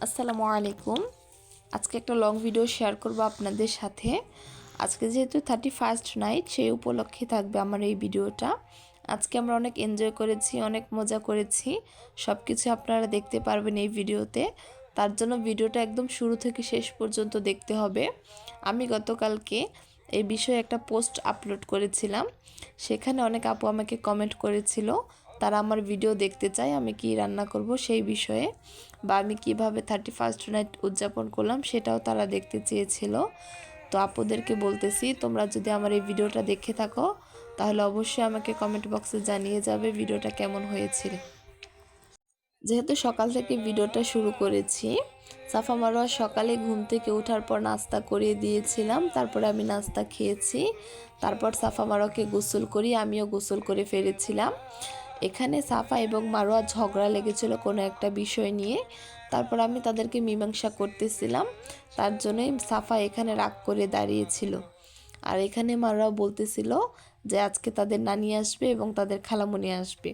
আসসালামু আলাইকুম। আজকে একটা লং ভিডিও শেয়ার করব আপনাদের সাথে। আজকে যেহেতু 31st নাইট, সেই উপলক্ষে থাকবে আমার এই ভিডিওটা। আজকে আমরা অনেক এনজয় করেছি, অনেক মজা করেছি, সব কিছু আপনারা দেখতে পারবেন এই ভিডিওতে। তার জন্য ভিডিওটা একদম শুরু থেকে শেষ পর্যন্ত দেখতে হবে। আমি গতকালকে এই বিষয়ে একটা পোস্ট আপলোড করেছিলাম, সেখানে অনেক আপু আমাকে কমেন্ট করেছিল তারা আমার ভিডিও দেখতে চায় আমি কি রান্না করব সেই বিষয়ে, বা আমি কিভাবে 31st নাইট উদযাপন করলাম সেটাও তারা দেখতে চেয়েছিল। তো আপুদেরকে বলতেছি, তোমরা যদি আমার এই ভিডিওটা দেখে থাকো তাহলে অবশ্যই আমাকে কমেন্ট বক্সে জানিয়ে যাবে ভিডিওটা কেমন হয়েছিল। যেহেতু সকাল থেকে ভিডিওটা শুরু করেছি, সাফা মারোয়া সকালে ঘুম থেকে ওঠার পর নাস্তা করিয়ে দিয়েছিলাম, তারপরে আমি নাস্তা খেয়েছি। তারপর সাফা মারোয়াকে গোসল করি, আমিও গোসল করে ফেলেছিলাম। এখানে সাফা এবং মারোয়া ঝগড়া লেগেছিল কোনো একটা বিষয় নিয়ে, তারপর আমি তাদেরকে মীমাংসা করতেছিলাম। তার জন্যই সাফা এখানে রাগ করে দাঁড়িয়েছিল, আর এখানে মারোয়া বলতেছিল যে আজকে তাদের নানি আসবে এবং তাদের খালামণি আসবে।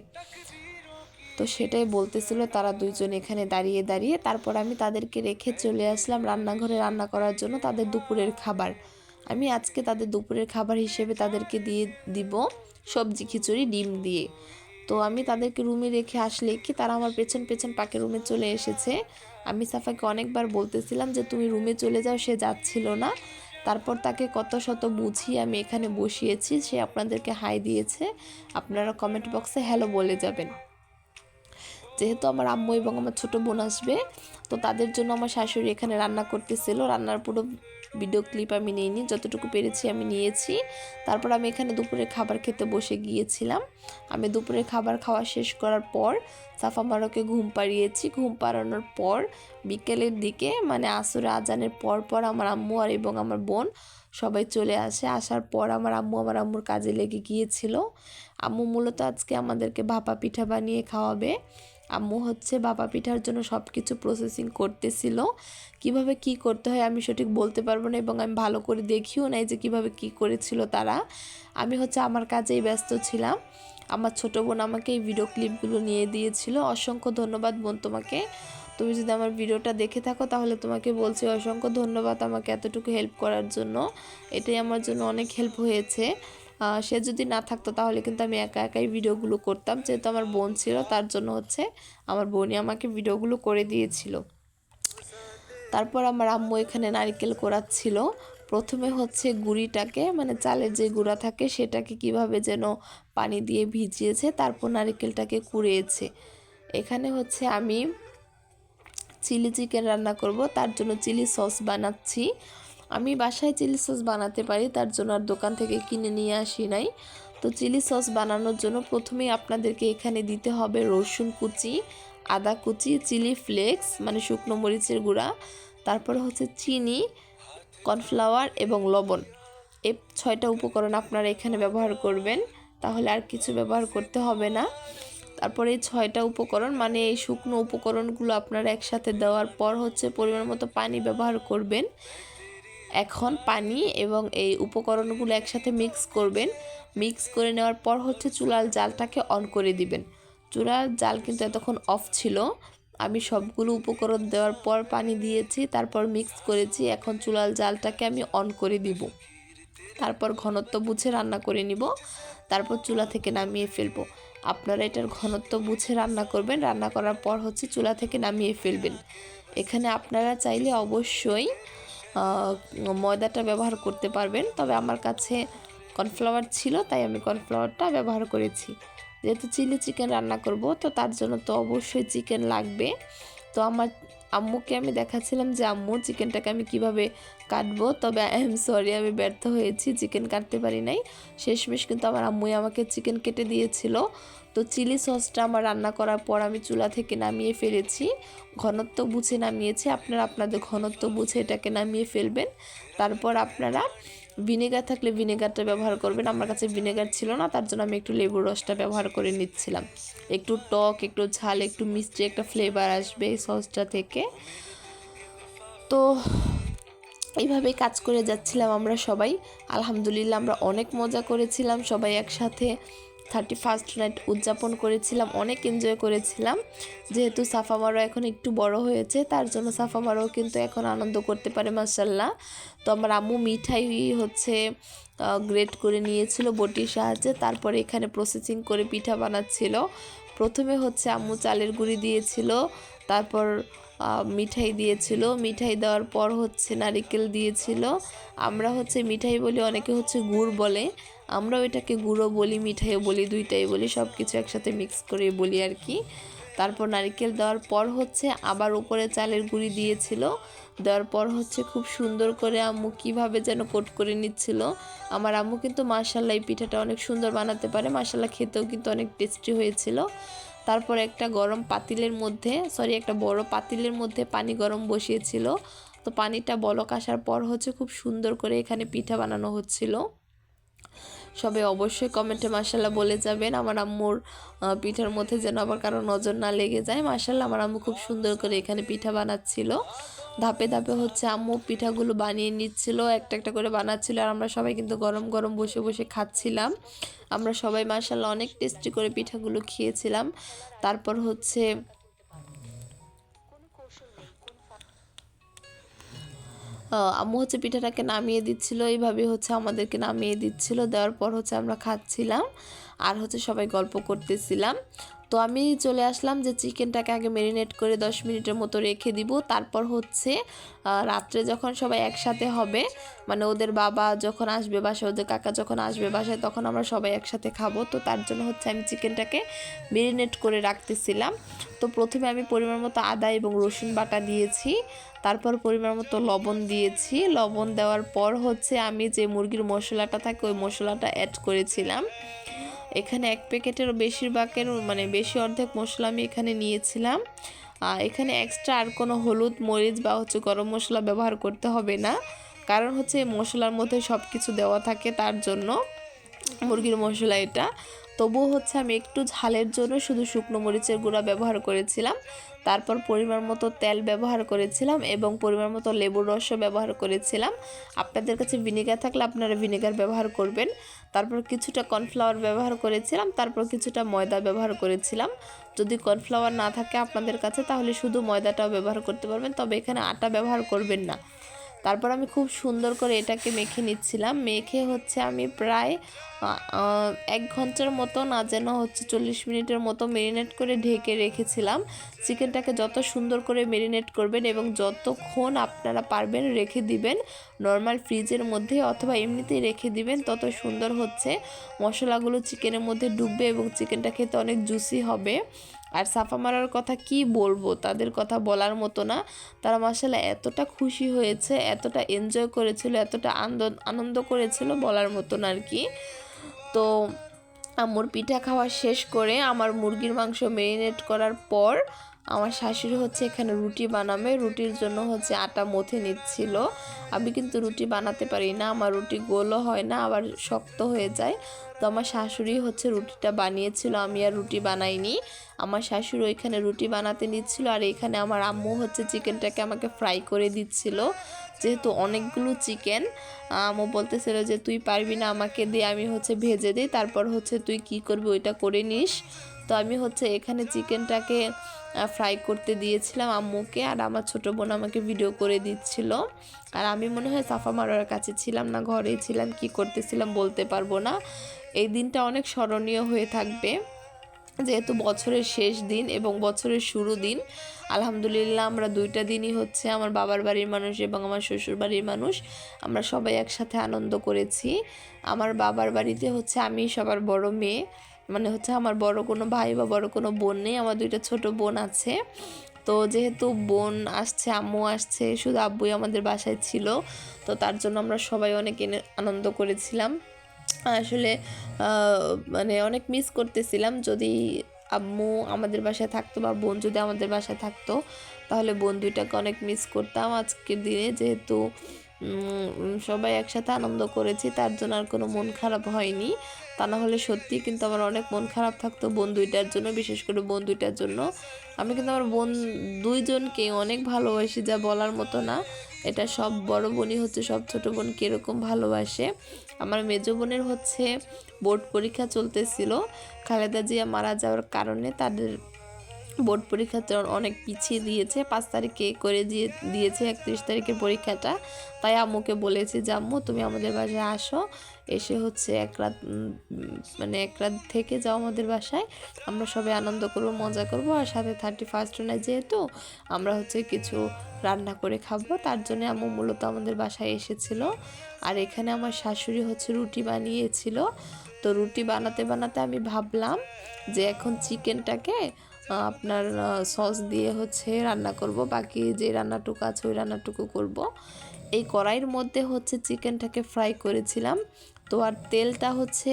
তো সেটাই বলতেছিল তারা দুইজন এখানে দাঁড়িয়ে দাঁড়িয়ে। তারপর আমি তাদেরকে রেখে চলে আসলাম রান্নাঘরে রান্না করার জন্য তাদের দুপুরের খাবার। আমি আজকে তাদের দুপুরের খাবার হিসেবে তাদেরকে দিব সবজি খিচুড়ি ডিম দিয়ে। তো আমি তাদেরকে রুমে রেখে আসলে কি তারা আমার পেছন পেছন পাকে রুমে চলে এসেছে। আমি সাফাকে অনেকবার বলতেছিলাম যে তুমি রুমে চলে যাও, সে যাচ্ছিল না। তারপর তাকে কত শত বুঝিয়ে আমি এখানে বসিয়েছি, সে আপনাদেরকে হাই দিয়েছে। আপনারা কমেন্ট বক্সে হ্যালো বলে যাবেন। যেহেতু আমার আম্মু এবং আমার ছোটো বোন আসবে, তো তাদের জন্য আমার শাশুড়ি এখানে রান্না করতেছিল। রান্নার পুরো ভিডিও ক্লিপ আমি নিইনি, যতটুকু পেরেছি আমি নিয়েছি। তারপর আমি এখানে দুপুরে খাবার খেতে বসে গিয়েছিলাম। আমি দুপুরে খাবার খাওয়া শেষ করার পর সাফা মারোকে ঘুম পাড়িয়েছি। ঘুম পাড়ানোর পর বিকেলের দিকে মানে আসরে আজানের পর পর আমার আম্মু আর এবং আমার বোন সবাই চলে আসে। আসার পর আমার আম্মুর কাজে লেগে গিয়েছিল। আম্মু মূলত আজকে আমাদেরকে ভাপা পিঠা বানিয়ে খাওয়াবে। আম্মু হচ্ছে ভাপা পিঠার জন্য সব কিছু প্রসেসিং করতেছিল। কিভাবে কি করতে হয় আমি সঠিক বলতে পারবো না, এবং আমি ভালো করে দেখিও নাই যে কিভাবে কি করেছিল তারা। আমি হচ্ছে আমার কাজেই ব্যস্ত ছিলাম। আমার ছোটো বোন আমাকে এই ভিডিও ক্লিপগুলো নিয়ে দিয়েছিল। অসংখ্য ধন্যবাদ বোন তোমাকে। তুমি যদি আমার ভিডিওটা দেখে থাকো তাহলে তোমাকে বলছি অসংখ্য ধন্যবাদ আমাকে এতটুকু হেল্প করার জন্য। এটাই আমার জন্য অনেক হেল্প হয়েছে। সে যদি না থাকতো তাহলে কিন্তু আমি একা একাই ভিডিওগুলো করতাম। যেহেতু আমার বোন ছিল তার জন্য হচ্ছে আমার বোনই আমাকে ভিডিওগুলো করে দিয়েছিল। তারপর আমার আম্মু এখানে নারকেল কোড়াচ্ছিল। প্রথমে হচ্ছে গুঁড়িটাকে মানে চালের যে গুঁড়া থাকে সেটাকে কিভাবে যেন পানি দিয়ে ভিজিয়েছে, তারপর নারকেলটাকে কুড়িয়েছে। এখানে হচ্ছে আমি চিলি চিকেন রান্না করব, তার জন্য চিলি সস বানাচ্ছি। আমি বাসায় চিলি সস বানাতে পারি, তার জন্য আর দোকান থেকে কিনে নিয়ে আসি নাই। তো চিলি সস বানানোর জন্য প্রথমেই আপনাদেরকে এখানে দিতে হবে রসুন কুচি, আদা কুচি, চিলি ফ্লেক্স মানে শুকনো মরিচের গুঁড়া, তারপরে হচ্ছে চিনি, কর্নফ্লাওয়ার এবং লবণ। এই 6টা উপকরণ আপনারা এখানে ব্যবহার করবেন, তাহলে আর কিছু ব্যবহার করতে হবে না। তারপরে এই 6টা উপকরণ মানে এই শুকনো উপকরণগুলো আপনারা একসাথে দেওয়ার পর হচ্ছে পরিমাণ মতো পানি ব্যবহার করবেন। এখন পানি এবং এই উপকরণগুলো একসাথে মিক্স করবেন। মিক্স করে নেওয়ার পর হচ্ছে চুলার জালটাকে অন করে দিবেন। চুলার জাল কিন্তু এতক্ষণ অফ ছিল। আমি সবগুলো উপকরণ দেওয়ার পর পানি দিয়েছি, তারপর মিক্স করেছি। এখন চুলার জালটাকে আমি অন করে দিব। তারপর ঘনত্ব বুঝে রান্না করে নিব, তারপর চুলা থেকে নামিয়ে ফেলবো। আপনারা এটার ঘনত্ব বুঝে রান্না করবেন। রান্না করার পর হচ্ছে চুলা থেকে নামিয়ে ফেলবেন। এখানে আপনারা চাইলে অবশ্যই ময়দাটা ব্যবহার করতে পারবেন, তবে আমার কাছে কর্নফ্লাওয়ার ছিল তাই আমি কর্নফ্লাওয়ারটা ব্যবহার করেছি। যেহেতু চিলি চিকেন রান্না করব তো তার জন্য তো অবশ্যই চিকেন লাগবে। তো আমার আম্মুকে আমি দেখাচ্ছিলাম যে আম্মু চিকেনটাকে আমি কিভাবে কাটবো, তবে আই এম সরি আমি ব্যর্থ হয়েছি, চিকেন কাটতে পারি নাই। শেষমেশ কিন্তু আমার আম্মুই আমাকে চিকেন কেটে দিয়েছিল। তো চিলি সসটা আমার রান্না করার পর আমি চুলা থেকে নামিয়ে ফেলেছি। ঘনত্ব বুঝে নামিয়েছি, আপনারা আপনাদের ঘনত্ব বুঝে এটাকে নামিয়ে ফেলবেন। তারপর আপনারা ভিনেগার থাকলে ভিনেগারটা ব্যবহার করবেন। আমার কাছে ভিনেগার ছিল না, তার জন্য আমি একটু লেবুর রসটা ব্যবহার করে নিচ্ছিলাম। একটু টক, একটু ঝাল, একটু মিষ্টি একটা ফ্লেভার আসবে এই সসটা থেকে। তো এইভাবেই কাজ করে যাচ্ছিলাম আমরা সবাই। আলহামদুলিল্লাহ আমরা অনেক মজা করেছিলাম সবাই একসাথে। 31st নাইট উদযাপন করেছিলাম, অনেক এনজয় করেছিলাম। যেহেতু সাফা মারো এখন একটু বড় হয়েছে, তার জন্য সাফা মারো কিন্তু এখন আনন্দ করতে পারে মাশাল্লাহ। তো আমার আম্মু মিঠাই হচ্ছে গ্রেট করে নিয়েছিল বটির সাহায্যে, তারপরে এখানে প্রসেসিং করে পিঠা বানাচ্ছিল। প্রথমে হচ্ছে আম্মু চালের গুঁড়ি দিয়েছিল, তারপর মিঠাই দিয়েছিল, মিঠাই দেওয়ার পর হচ্ছে নারিকেল দিয়েছিল। আমরা হচ্ছে মিঠাই বলি, অনেকে হচ্ছে গুড় বলে, আমরাও এটাকে গুঁড়ো বলি, মিঠাইও বলি, দুইটাই বলি, সব কিছু একসাথে মিক্স করে বলি আর কি। তারপর নারিকেল দেওয়ার পর হচ্ছে আবার উপরে চালের গুঁড়ি দিয়েছিল, দেওয়ার পর হচ্ছে খুব সুন্দর করে আম্মু কীভাবে যেন কোট করে নিচ্ছিল। আমার আম্মু কিন্তু মাশাল্লাহ এই পিঠাটা অনেক সুন্দর বানাতে পারে, মাশাল্লাহ খেতেও কিন্তু অনেক টেস্টি হয়েছিল। তারপর একটা বড় পাতিলের মধ্যে পানি গরম বসিয়েছিল। তো পানিটা বলক আসার পর হচ্ছে খুব সুন্দর করে এখানে পিঠা বানানো হচ্ছিল। সবাই অবশ্যই কমেন্টে মাশাল্লাহ বলে যাবেন আমার আম্মুর পিঠার মধ্যে যেন আবার কারো নজর না লেগে যায়। মাশাল্লাহ আমার আম্মু খুব সুন্দর করে এখানে পিঠা বানাচ্ছিল। ধাপে ধাপে হচ্ছে আম্মু পিঠাগুলো বানিয়ে নিচ্ছিল, একটা একটা করে বানাচ্ছিল, আর আমরা সবাই কিন্তু গরম গরম বসে বসে খাচ্ছিলাম। আমরা সবাই মাশাল্লাহ অনেক টেস্টি করে পিঠাগুলো খেয়েছিলাম। তারপর হচ্ছে আম্মু হচ্ছে পিঠাটাকে নামিয়ে দিচ্ছিল, এইভাবে হচ্ছে আমাদেরকে নামিয়ে দিচ্ছিল, দেওয়ার পর হচ্ছে আমরা খাচ্ছিলাম আর হচ্ছে সবাই গল্প করতেছিলাম। তো আমি চলে আসলাম যে চিকেনটাকে আগে ম্যারিনেট করে 10 মিনিটের মতো রেখে দিব। তারপর হচ্ছে রাত্রে যখন সবাই একসাথে হবে, মানে ওদের বাবা যখন আসবে বাসায়, ওদের কাকা যখন আসবে বাসায়, তখন আমরা সবাই একসাথে খাবো। তো তার জন্য হচ্ছে আমি চিকেনটাকে ম্যারিনেট করে রাখতেছিলাম। তো প্রথমে আমি পরিমাণ মতো আদা এবং রসুন বাটা দিয়েছি, তারপর পরিমাণ মতো লবণ দিয়েছি। লবণ দেওয়ার পর হচ্ছে আমি যে মুরগির মশলাটা থাকে ওই মশলাটা অ্যাড করেছিলাম। এখানে 1 প্যাকেটের বেশি অর্ধেক মশলা আমি এখানে নিয়েছিলাম। এখানে এক্সট্রা আর কোনো হলুদ মরিচ বা হচ্ছে গরম মশলা ব্যবহার করতে হবে না, কারণ হচ্ছে মশলার মধ্যে সব কিছু দেওয়া থাকে, তার জন্য মুরগির মশলা এটা। তবুও হচ্ছে আমি একটু ঝালের জন্য শুধু শুকনো মরিচের গুঁড়া ব্যবহার করেছিলাম। তারপর পরিমাণ মতো তেল ব্যবহার করেছিলাম এবং পরিমাণ মতো লেবুর রসও ব্যবহার করেছিলাম। আপনাদের কাছে ভিনেগার থাকলে আপনারা ভিনেগার ব্যবহার করবেন। তারপর কিছুটা কর্নফ্লাওয়ার ব্যবহার করেছিলাম, তারপর কিছুটা ময়দা ব্যবহার করেছিলাম। যদি কর্নফ্লাওয়ার না থাকে আপনাদের কাছে তাহলে শুধু ময়দাটাও ব্যবহার করতে পারবেন, তবে এখানে আটা ব্যবহার করবেন না। তারপর আমি খুব সুন্দর করে এটাকে মেখে নিচ্ছিলাম। মেখে হচ্ছে আমি প্রায় 1 ঘন্টার মতো, না যেন হচ্ছে 40 মিনিটের মতো ম্যারিনেট করে ঢেকে রেখেছিলাম। চিকেনটাকে যত সুন্দর করে ম্যারিনেট করবেন এবং যতক্ষণ আপনারা পারবেন রেখে দিবেন নর্মাল ফ্রিজের মধ্যে অথবা এমনিতেই রেখে দিবেন, তত সুন্দর হচ্ছে মশলাগুলো চিকেনের মধ্যে ডুববে এবং চিকেনটা খেতে অনেক জুসি হবে। আর সাফা মারার কথা কি বলবো, তাদের কথা বলার মতো না। তারা মাশাআল্লাহ এতটা খুশি হয়েছে, এতটা এনজয় করেছিল, এতটা আনন্দ করেছিল বলার মতো না আর কি। তো আম্মুর পিঠা খাওয়া শেষ করে আমার মুরগির মাংস ম্যারিনেট করার পর আমার শাশুড়ি হচ্ছে এখানে রুটি বানাবে। রুটির জন্য হচ্ছে আটা মথে নিচ্ছিল। আমি কিন্তু রুটি বানাতে পারি না, আমার রুটি গোলও হয় না, আবার শক্ত হয়ে যায়। তো আমার শাশুড়ি হচ্ছে রুটিটা বানিয়েছিল, আমি আর রুটি বানাইনি। আমার শাশুড়ি ওইখানে রুটি বানাতে নিচ্ছিল, আর এখানে আমার আম্মু হচ্ছে চিকেনটাকে আমাকে ফ্রাই করে দিচ্ছিল। যেহেতু অনেকগুলো চিকেন, আম্মু বলতেছিল যে তুই পারবি না, আমাকে দিয়ে আমি হচ্ছে ভেজে দিই, তারপর হচ্ছে তুই কি করবি ওইটা করে নিস। তো আমি হচ্ছে এখানে চিকেনটাকে ফ্রাই করতে দিয়েছিলাম আম্মুকে, আর আমার ছোটো বোন আমাকে ভিডিও করে দিচ্ছিল। আর আমি মনে হয় সাফা মারার কাছে ছিলাম না, ঘরেই ছিলাম, কি করতেছিলাম বলতে পারবো না। এই দিনটা অনেক স্মরণীয় হয়ে থাকবে, যেহেতু বছরের শেষ দিন এবং বছরের শুরু দিন। আলহামদুলিল্লাহ আমরা 2টা দিনই হচ্ছে আমার বাবার বাড়ির মানুষ এবং আমার শ্বশুর বাড়ির মানুষ আমরা সবাই একসাথে আনন্দ করেছি। আমার বাবার বাড়িতে হচ্ছে আমি সবার বড় মেয়ে, মানে হচ্ছে আমার বড় কোনো ভাই বা বড় কোনো বোন নেই, আমার 2টা ছোট বোন আছে। তো যেহেতু বোন আসছে, আম্মু আসছে, শুধু আব্বুই আমাদের বাসায় ছিল, তো তার জন্য আমরা সবাই অনেক আনন্দ করেছিলাম। আসলে মানে অনেক মিস করতেছিলাম, যদি আম্মু আমাদের বাসায় থাকতো বা বোন যদি আমাদের বাসায় থাকতো তাহলে বোন 2টাকে অনেক মিস করতাম আজকের দিনে। যেহেতু সবাই একসাথে আনন্দ করেছি, তার জন্য আর কোনো মন খারাপ হয়নি। তা না হলে সত্যি কিন্তু আমার অনেক মন খারাপ থাকতো বোন দুইটার জন্য, বিশেষ করে বোন দুইটার জন্য। আমি কিন্তু আমার বোন দুইজনকে অনেক ভালোবাসি, যা বলার মতো না। এটা সব বড় বোনই হচ্ছে সব ছোট বোনকে এরকম ভালোবাসে। আমার মেজ বোনের হচ্ছে বোর্ড পরীক্ষা চলতেছিল, খালেদা জিয়া মারা যাওয়ার কারণে তাদের বোর্ড পরীক্ষাতে অনেক পিছিয়ে দিয়েছে, 5 তারিখে করে দিয়েছে 31 তারিখের পরীক্ষাটা। তাই আম্মুকে বলেছি যে আম্মু তুমি আমাদের বাসায় আসো, এসে হচ্ছে এক রাত মানে এক রাত থেকে যাও আমাদের বাসায়, আমরা সবাই আনন্দ করব, মজা করব, আর সাথে 31st নাই যেহেতু আমরা হচ্ছে কিছু রান্না করে খাবো। তার জন্য আম্মু মূলত আমাদের বাসায় এসেছিল। আর এখানে আমার শাশুড়ি হচ্ছে রুটি বানিয়েছিল। তো রুটি বানাতে বানাতে আমি ভাবলাম যে এখন চিকেনটাকে আপনার সস দিয়ে হচ্ছে রান্না করব, বাকি যে রান্নাটুকু আছে ওই রান্নাটুকু করব। এই কড়াইয়ের মধ্যে হচ্ছে চিকেনটাকে ফ্রাই করেছিলাম। তো আর তেলটা হচ্ছে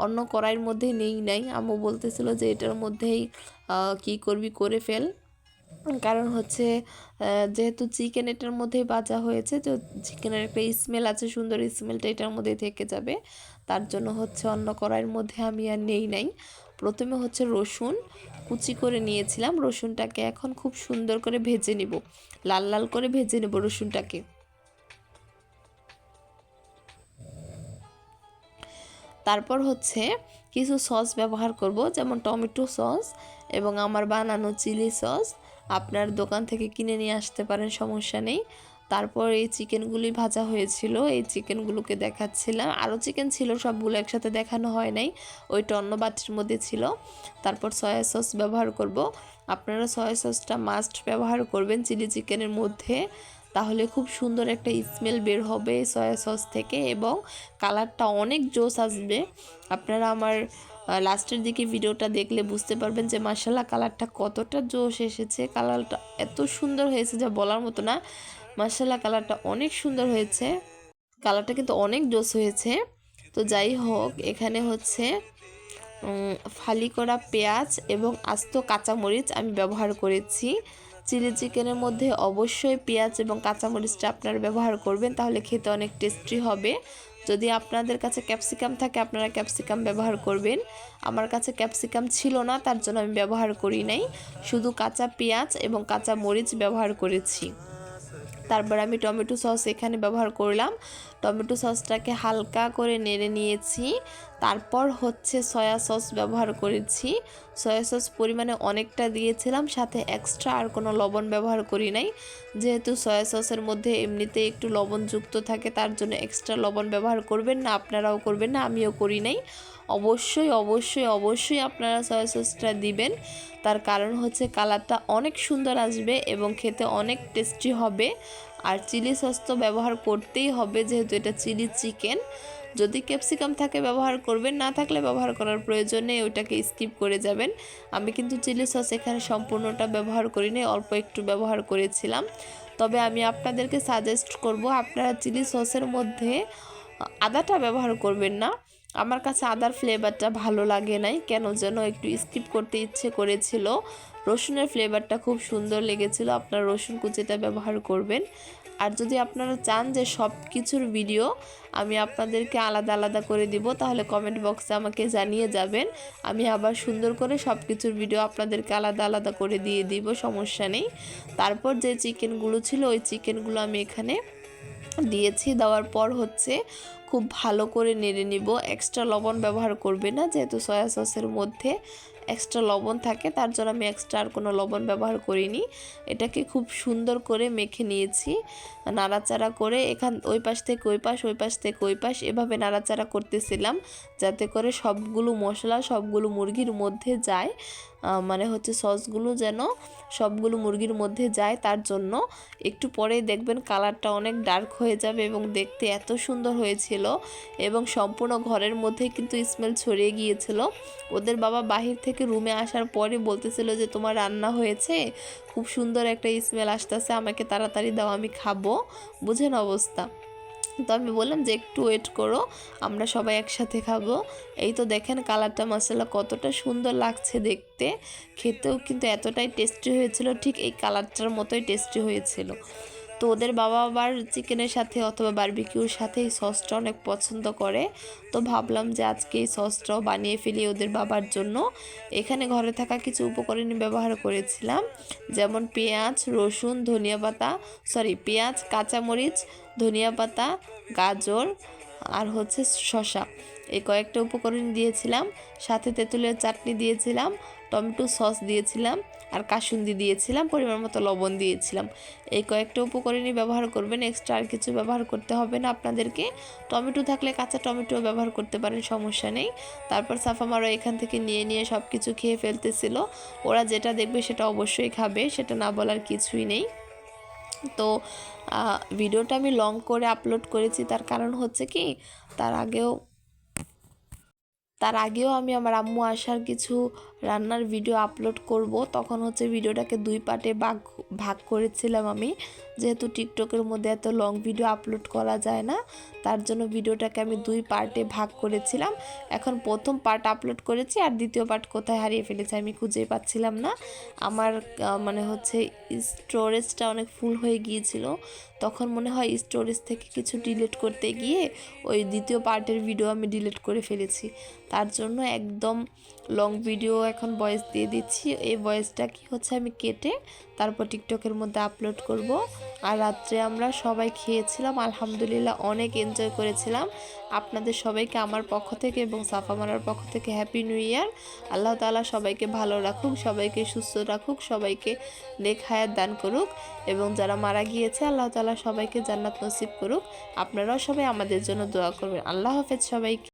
অন্য কড়াইয়ের মধ্যে নেই নাই, আম্মু বলতেছিল যে এটার মধ্যেই কি করবি করে ফেল, কারণ হচ্ছে যেহেতু চিকেন এটার মধ্যেই ভাজা হয়েছে, তো চিকেনের একটা স্মেল আছে, সুন্দর স্মেলটা এটার মধ্যে থেকে যাবে। তার জন্য হচ্ছে অন্য কড়াইয়ের মধ্যে আমি আর নেই নাই। প্রথমে হচ্ছে রসুন কুচি করে নিয়েছিলাম, রসুনটাকে এখন খুব সুন্দর করে ভেজে নিব, লাল লাল করে ভেজে নেব রসুনটাকে। তারপর হচ্ছে কিছু সস ব্যবহার করব, যেমন টমেটো সস এবং আমার বানানো চিলি সস। আপনার দোকান থেকে কিনে নিয়ে আসতে পারেন, সমস্যা নেই। তারপর এই চিকেনগুলি ভাজা হয়েছিল, এই চিকেনগুলোকে দেখাচ্ছিলাম। আরও চিকেন ছিল, সবগুলো একসাথে দেখানো হয় নাই, ওইটা অন্য বাটির মধ্যে ছিল। তারপর সয়া সস ব্যবহার করব। আপনারা সয়া সসটা মাস্ট ব্যবহার করবেন চিলি চিকেনের মধ্যে, তাহলে খুব সুন্দর একটা স্মেল বের হবে সয়া সস থেকে এবং কালারটা অনেক জোস আসবে। আপনারা আমার লাস্টের দিকে ভিডিওটা দেখলে বুঝতে পারবেন যে মাশাআল্লাহ কালারটা কতটা জোস এসেছে, কালারটা এত সুন্দর হয়েছে যা বলার মতো না। মাশাআল্লাহ কালারটা অনেক সুন্দর হয়েছে, কালারটা কিন্তু অনেক জোস হয়েছে। তো যাই হোক, এখানে হচ্ছে ফালি করা পেঁয়াজ এবং আস্ত কাঁচামরিচ আমি ব্যবহার করেছি। চিলি চিকেনের মধ্যে অবশ্যই পেঁয়াজ এবং কাঁচামরিচটা আপনারা ব্যবহার করবেন, তাহলে খেতে অনেক টেস্টি হবে। যদি আপনাদের কাছে ক্যাপসিকাম থাকে আপনারা ক্যাপসিকাম ব্যবহার করবেন। আমার কাছে ক্যাপসিকাম ছিল না, তার জন্য আমি ব্যবহার করি নাই, শুধু কাঁচা পেঁয়াজ এবং কাঁচা মরিচ ব্যবহার করেছি। তারপর আমি টমেটো সস এখানে ব্যবহার করলাম, টমেটো সসটাকে হালকা করে নেড়ে নিয়েছি। তারপর হচ্ছে সয়া সস ব্যবহার করেছি, সয়া সস পরিমাণে অনেকটা দিয়েছিলাম, সাথে এক্সট্রা আর কোনো লবণ ব্যবহার করি নাই। যেহেতু সয়া সসের মধ্যে এমনিতে একটু লবণযুক্ত থাকে, তার জন্য এক্সট্রা লবণ ব্যবহার করবেন না, আপনারাও করবেন না, আমিও করি নাই। অবশ্যই অবশ্যই অবশ্যই আপনারা সয়া সসটা দিবেন, তার কারণ হচ্ছে কালারটা অনেক সুন্দর আসবে এবং খেতে অনেক টেস্টি হবে। আর চিলি সস তো ব্যবহার করতেই হবে, যেহেতু এটা চিলি চিকেন। যদি ক্যাপসিকাম থাকে ব্যবহার করবেন, না থাকলে ব্যবহার করার প্রয়োজন নেই, ওইটাকে স্কিপ করে যাবেন। আমি কিন্তু চিলি সস এখানে সম্পূর্ণটা ব্যবহার করিনি, অল্প একটু ব্যবহার করেছিলাম। তবে আমি আপনাদেরকে সাজেস্ট করব আপনারা চিলি সসের মধ্যে আদাটা ব্যবহার করবেন না। আমার কাছে আদার ফ্লেভারটা ভালো লাগে নাই, কেন যেন একটু স্কিপ করতে ইচ্ছে করেছিল। রসুনের ফ্লেভারটা খুব সুন্দর লেগেছিল, আপনারা রসুন কুচিটা ব্যবহার করবেন। আর যদি আপনারা চান যে সব কিছুর ভিডিও আমি আপনাদেরকে আলাদা আলাদা করে দিব, তাহলে কমেন্ট বক্সে আমাকে জানিয়ে যাবেন, আমি আবার সুন্দর করে সব কিছুর ভিডিও আপনাদেরকে আলাদা আলাদা করে দিয়ে দিব, সমস্যা নেই। তারপর যে চিকেনগুলো ছিল ওই চিকেনগুলো আমি এখানে দিয়েছি, দেওয়ার পর হচ্ছে খুব ভালো করে নেড়ে নিব। এক্সট্রা লবণ ব্যবহার করবে না, যেহেতু সয়া সসের মধ্যে এক্সট্রা লবণ থাকে, তার জন্য আমি এক্সট্রা আর কোনো লবণ ব্যবহার করিনি। এটাকে খুব সুন্দর করে মেখে নিয়েছি, নাড়াচাড়া করে ওই পাশ থেকে ওই পাশ, ওই পাশ থেকে ওই পাশ, এভাবে নাড়াচাড়া করতেছিলাম যাতে করে সবগুলো মশলা সবগুলো মুরগির মধ্যে যায়, মানে হচ্ছে সসগুলো যেন সবগুলো মুরগির মধ্যে যায়। তার জন্য একটু পরেই দেখবেন কালারটা অনেক ডার্ক হয়ে যাবে এবং দেখতে এত সুন্দর হয়েছিল এবং সম্পূর্ণ ঘরের মধ্যে কিন্তু স্মেল ছড়িয়ে গিয়েছিল। ওদের বাবা বাহির থেকে রুমে আসার পরে বলতেছিল যে তোমার রান্না হয়েছে, খুব সুন্দর একটা স্মেল আসতেছে, আমাকে তাড়াতাড়ি দাও আমি খাবো, বুঝেন অবস্থা। তো আমি বললাম যে একটু ওয়েট করো, আমরা সবাই একসাথে খাবো। এই তো দেখেন কালারটা মাশাআল্লাহ কতটা সুন্দর লাগছে দেখতে, খেতেও কিন্তু এতটাই টেস্টি হয়েছিল, ঠিক এই কালারটার মতোই টেস্টি হয়েছিল। তো তো ওদের বাবা আবার চিকেনের সাথে অথবা বারবিকিউর সাথে এই সসটা অনেক পছন্দ করে। তো ভাবলাম যে আজকে এই সসটাও বানিয়ে ফেলি ওদের বাবার জন্য। এখানে ঘরে থাকা কিছু উপকরণ ব্যবহার করেছিলাম, যেমন পেঁয়াজ, রসুন, ধনিয়া পাতা, পেঁয়াজ, কাঁচামরিচ, ধনিয়া পাতা, গাজর আর হচ্ছে শসা, এই কয়েকটা উপকরণ দিয়েছিলাম। সাথে তেঁতুলের চাটনি দিয়েছিলাম, টমেটো সস দিয়েছিলাম আর কাসুন্দি দিয়েছিলাম, পরিমাণ মতো লবণ দিয়েছিলাম। এই কয়েকটা উপকরণই ব্যবহার করবেন, এক্সট্রা আর কিছু ব্যবহার করতে হবে না আপনাদেরকে। টমেটো থাকলে কাঁচা টমেটো ব্যবহার করতে পারেন, সমস্যা নেই। তারপর সাফা মারো এখান থেকে নিয়ে সব কিছু খেয়ে ফেলতেছিল। ওরা যেটা দেখবে সেটা অবশ্যই খাবে, সেটা না বলার কিছুই নেই। তো ভিডিওটা আমি লং করে আপলোড করেছি, তার কারণ হচ্ছে কি তার আগেও আমি আমার আম্মু আসার কিছু রান্নার ভিডিও আপলোড করব, তখন হচ্ছে ভিডিওটাকে 2 পার্টে ভাগ করেছিলাম আমি, যেহেতু টিকটকের মধ্যে এত লং ভিডিও আপলোড করা যায় না, তার জন্য ভিডিওটাকে আমি 2 পার্টে ভাগ করেছিলাম। এখন প্রথম পার্ট আপলোড করেছি, আর দ্বিতীয় পার্ট কোথায় হারিয়ে ফেলেছি আমি খুঁজেই পাচ্ছিলাম না। আমার মানে হচ্ছে স্টোরেজটা অনেক ফুল হয়ে গিয়েছিল, তখন মনে হয় স্টোরেজ থেকে কিছু ডিলিট করতে গিয়ে ওই দ্বিতীয় পার্টের ভিডিও আমি ডিলিট করে ফেলেছি। তার জন্য একদম লং ভিডিও এখন ভয়েস দিয়ে দিচ্ছি। এই ভয়েসটা কি হচ্ছে আমি কেটে তারপর টিকটকের মধ্যে আপলোড করব। আর রাত্রে আমরা সবাই খেয়েছিলাম, আলহামদুলিল্লাহ অনেক এনজয় করেছিলাম। আপনাদের সবাইকে আমার পক্ষ থেকে এবং সাফা মারার পক্ষ থেকে হ্যাপি নিউ ইয়ার। আল্লাহ তাআলা সবাইকে ভালো রাখুক, সবাইকে সুস্থ রাখুক, সবাইকে নেক হায়াত দান করুক, এবং যারা মারা গিয়েছে আল্লাহ তাআলা সবাইকে জান্নাত নসিব করুক। আপনারাও সবাই আমাদের জন্য দোয়া করবেন। আল্লাহ হাফেজ সবাইকে।